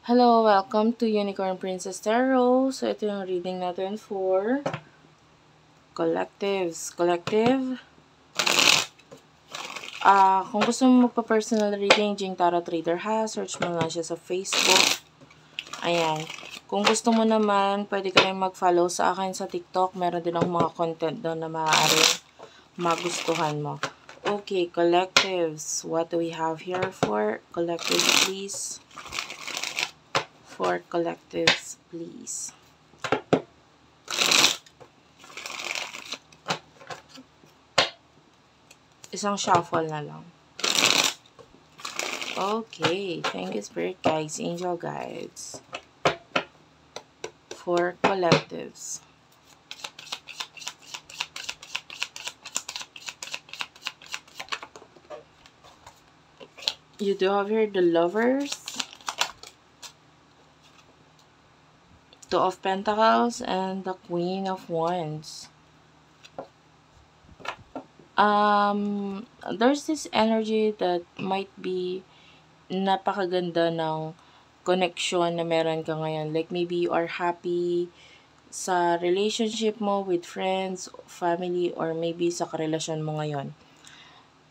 Hello, welcome to Unicorn Princess Tarot. So, ito yung reading natin for collectives. Collective, kung gusto mo magpa-personal reading, Jing Tarot Trader ha, search mo lang siya sa Facebook. Ayan. Kung gusto mo naman, pwede ka rin mag-follow sa akin sa TikTok. Meron din akong mga content doon na maaaring magustuhan mo. Okay, collectives. What do we have here for collectives, please? For collectives, please. Isang shuffle na lang. Okay, thank you Spirit Guides, Angel Guides. For collectives. You do have here the Lovers, Two of Pentacles, and the Queen of Wands. There's this energy that might be napakaganda ng connection na meron ka ngayon. Like maybe you are happy sa relationship mo with friends, family, or maybe sa karelasyon mo ngayon.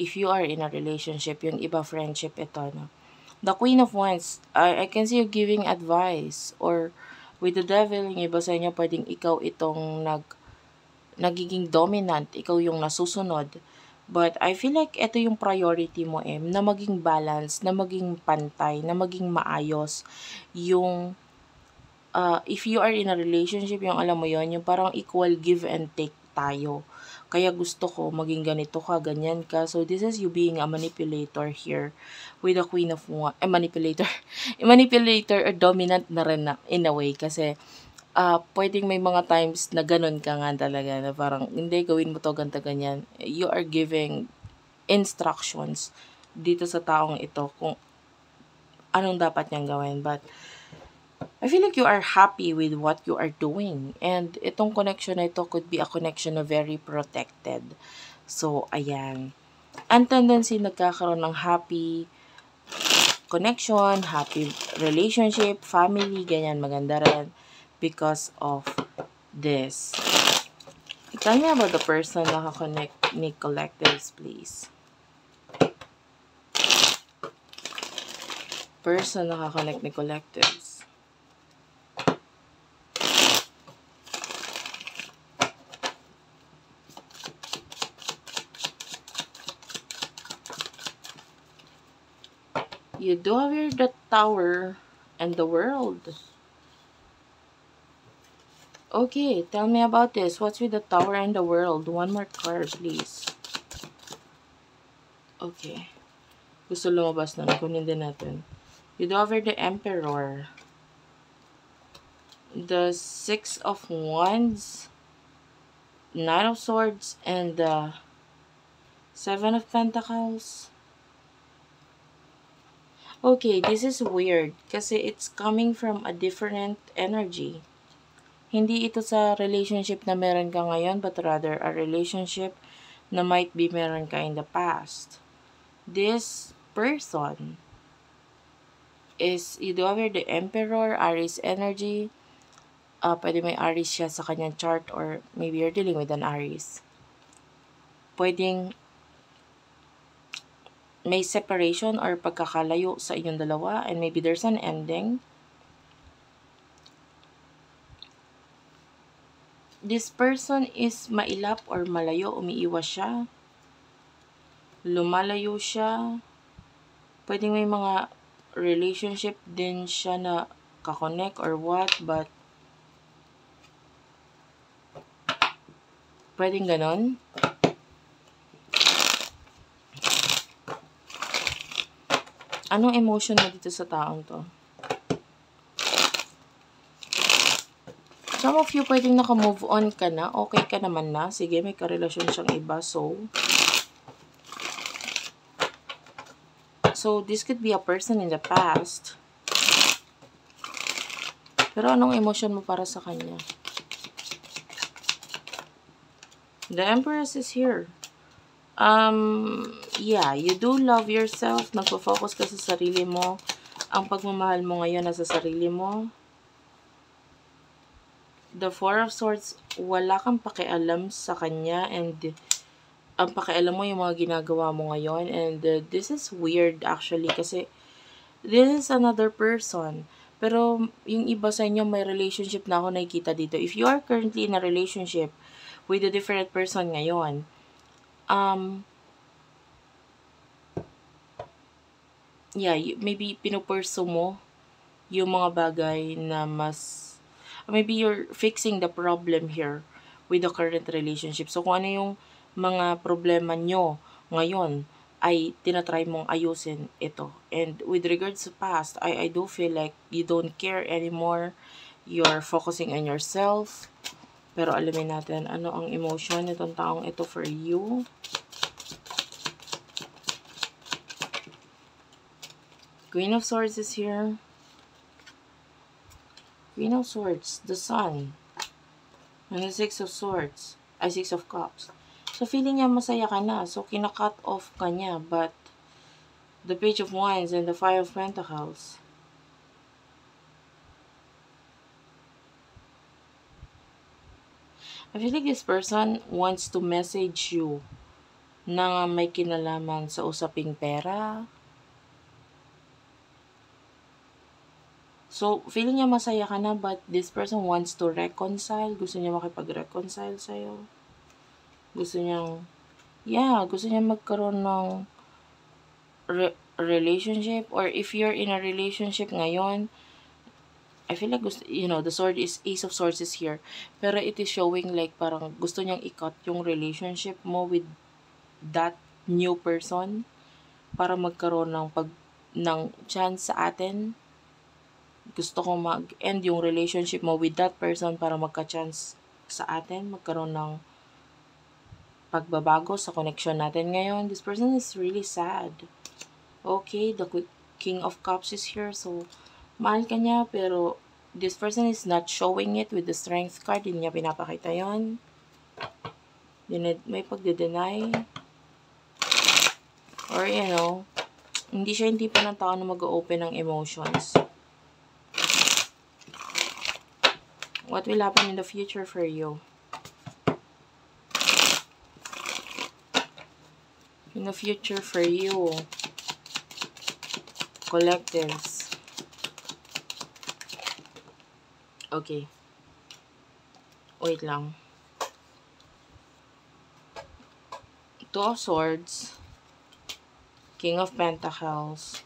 If you are in a relationship, yung iba friendship ito, no? The Queen of Wands, I can see you giving advice, or with the Devil, yung iba sa inyo, pwedeng ikaw itong nagiging dominant, ikaw yung nasusunod. But I feel like ito yung priority mo, na maging balance, na maging pantay, na maging maayos. Yung, if you are in a relationship, yung alam mo yon, yung parang equal give and take tayo. Kaya gusto ko maging ganito ka, ganyan ka. So this is you being a manipulator here with the Queen of Wands. Manipulator. Manipulator or dominant na rin na, in a way. Kasi pwedeng may mga times na ganun ka nga talaga. Na parang, hindi, gawin mo to, ganito, ganyan. You are giving instructions dito sa taong ito kung anong dapat niyang gawin. But I feel like you are happy with what you are doing. And itong connection na ito could be a connection na very protected. So, ayan. Ang tendency nagkakaroon ng happy connection, happy relationship, family, ganyan, maganda rin because of this. Tell me about the person na nakakonect ni collectives, please. Person na nakakonect ni collectives. You do have here the Tower and the World. Okay, tell me about this. What's with the Tower and the World? One more card, please. Okay. Gusto lumabas na. Kunin din natin. You do have here the Emperor. The Six of Wands. Knight of Swords. And the Seven of Pentacles. Okay, this is weird kasi it's coming from a different energy. Hindi ito sa relationship na meron ka ngayon, but rather a relationship na might be meron ka in the past. This person is, you do have here the Emperor, Aries energy. Pwede may Aries siya sa kanyang chart, or maybe you're dealing with an Aries. Pwedeng may separation or pagkakalayo sa inyong dalawa, and maybe there's an ending. This person is mailap or malayo, umiiwas siya. Lumalayo siya. Pwedeng may mga relationship din siya na kakonect or what, but pwedeng ganon. Anong emotion mo dito sa taong to? Some of you pwedeng naka-move on ka na. Okay ka naman na. Sige, may karelasyon siyang iba. So this could be a person in the past. Pero anong emotion mo para sa kanya? The Empress is here. Yeah, you do love yourself. Nagpo-focus ka sa sarili mo. Ang pagmamahal mo ngayon nasa sarili mo. The Four of Swords, wala kang pakialam sa kanya, and ang pakialam mo yung mga ginagawa mo ngayon. And this is weird actually kasi this is another person. Pero yung iba sa inyo may relationship na ako nakikita dito. If you are currently in a relationship with a different person ngayon, maybe pinupurso mo yung mga bagay na maybe you're fixing the problem here with the current relationship. So, kung ano yung mga problema nyo ngayon, ay tinatry mong ayusin ito. And with regards to past, I do feel like you don't care anymore. You're focusing on yourself. Pero alamin natin, ano ang emotion nitong taong ito for you. Queen of Swords is here. Queen of Swords, the Sun. And the Six of Swords. Six of Cups. So, feeling niya masaya ka na. So, kina-cut off ka niya. But, the Page of Wands and the Five of Pentacles. I feel like this person wants to message you na may kinalaman sa usaping pera. So, feeling niya masaya ka na, but this person wants to reconcile. Gusto niya makipag-reconcile sa'yo. Gusto niyang magkaroon ng relationship. Or if you're in a relationship ngayon, I feel like the sword is, Ace of Swords is here. Pero it is showing like parang gusto niyang i-cut yung relationship mo with that new person para magkaroon ng chance sa atin. Gusto kong mag-end yung relationship mo with that person para magka-chance sa atin, magkaroon ng pagbabago sa connection natin ngayon. This person is really sad. Okay, the King of Cups is here. So, mahal ka niya, pero this person is not showing it with the Strength card. Hindi niya pinapakita yun. May pagde-deny. Or, hindi siya yung tipo ng tao na mag-open ng emotions. What will happen in the future for you? In the future for you, collectives. Okay. Wait lang. Two of Swords, King of Pentacles,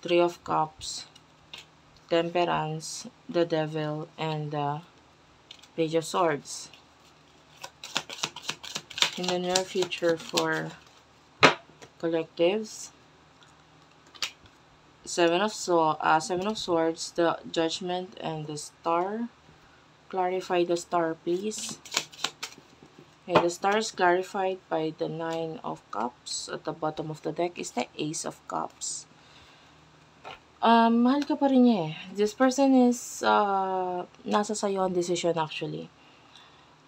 Three of Cups, Temperance, the Devil, and the Page of Swords. In the near future for collectives, Seven of Swords, the Judgment, and the Star. Clarify the Star, please. Okay, the Star is clarified by the Nine of Cups. At the bottom of the deck is the Ace of Cups. Mahal ka pa rin niya eh. This person is nasa sayo ang decision actually.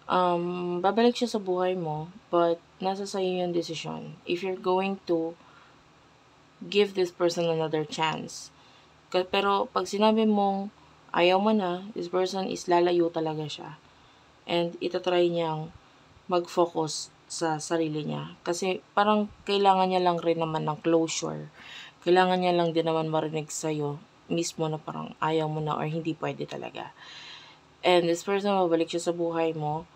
Babalik siya sa buhay mo, but nasa sayo yung decision. If you're going to give this person another chance. Pero pag sinabi mong ayaw mo na, this person is lalayo talaga siya. And itatry niyang mag-focus sa sarili niya. Kasi parang kailangan niya lang rin naman ng closure. Kailangan niya lang din naman marinig sa'yo mismo na parang ayaw mo na or hindi pwede talaga. And this person, mabalik siya sa buhay mo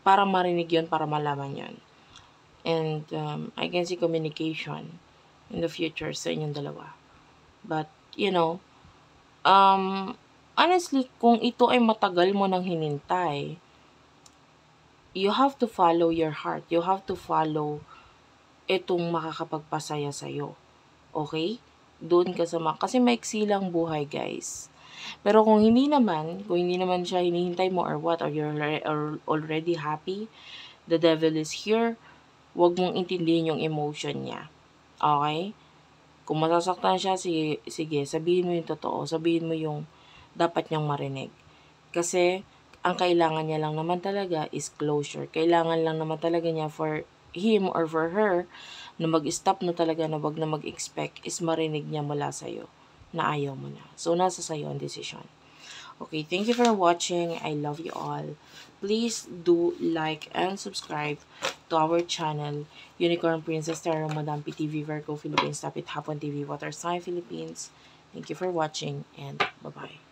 para marinig yun, para malaman yun. And I can see communication in the future sa inyong dalawa. But, honestly, kung ito ay matagal mo nang hinintay, you have to follow your heart. You have to follow itong makakapagpasaya sa'yo. Okay? Doon ka kasi maiksi lang buhay, guys. Pero kung hindi naman siya hinihintay mo or what, or you're already happy, the devil is here, huwag mong intindihin yung emotion niya. Okay? Kung masasaktan siya, sige, sabihin mo yung totoo. Sabihin mo yung dapat niyang marinig. Kasi, ang kailangan niya lang naman talaga is closure. Kailangan lang naman talaga niya for him or for her na mag-stop na talaga, na wag na mag-expect, is marinig niya mula sa'yo na ayaw mo na. So, nasa sa'yo ang decision. Okay, thank you for watching. I love you all. Please do like and subscribe to our channel, Unicorn Princess Tarot, Madam PTV, Virgo Philippines, Tapit Hapon TV, Water Sign Philippines. Thank you for watching, and bye-bye.